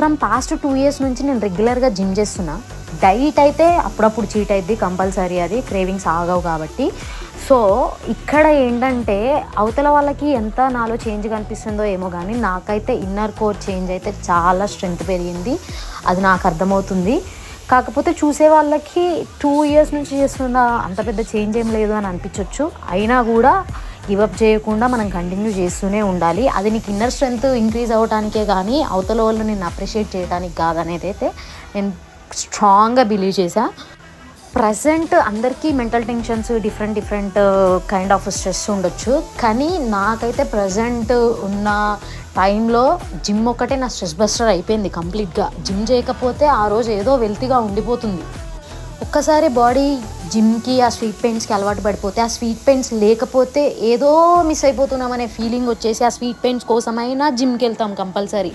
From past 2 years నుంచి నేను రెగ్యులర్గా జిమ్ చేస్తున్నా. డైట్ అయితే అప్పుడప్పుడు చీట్ అయింది కంపల్సరీ, అది క్రేవింగ్స్ ఆగవు కాబట్టి. సో ఇక్కడ ఏంటంటే అవతల వాళ్ళకి ఎంత నాలో చేంజ్ కనిపిస్తుందో ఏమో కానీ నాకైతే ఇన్నర్ కోర్ చేంజ్ అయితే చాలా స్ట్రెంగ్త్ పెరిగింది, అది నాకు అర్థమవుతుంది. కాకపోతే చూసే వాళ్ళకి 2 years నుంచి చేస్తున్న అంత పెద్ద చేంజ్ ఏం లేదు అని అనిపించవచ్చు. అయినా కూడా గివప్ చేయకుండా మనం కంటిన్యూ చేస్తూనే ఉండాలి. అది నీకు ఇన్నర్ స్ట్రెంగ్త్ ఇంక్రీజ్ అవ్వడానికే కానీ అవతల వాళ్ళు నేను అప్రిషియేట్ చేయడానికి కాదనేది అయితే నేను స్ట్రాంగ్గా బిలీవ్ చేశా. ప్రజెంట్ అందరికీ mental tensions different kind of stress ఉండొచ్చు, కానీ నాకైతే ప్రజెంట్ ఉన్న టైంలో జిమ్ ఒకటే నా స్ట్రెస్ బస్టర్ అయిపోయింది కంప్లీట్గా. జిమ్ చేయకపోతే ఆ రోజు ఏదో వెల్తీగా ఉండిపోతుంది. ఒక్కసారి బాడీ జిమ్కి ఆ స్వీట్ పెయిన్స్కి అలవాటు పడిపోతే, ఆ స్వీట్ పెయిన్స్ లేకపోతే ఏదో మిస్ అయిపోతున్నామనే ఫీలింగ్ వచ్చేసి ఆ స్వీట్ పెయిన్స్ కోసమైనా జిమ్కి వెళ్తాం కంపల్సరీ.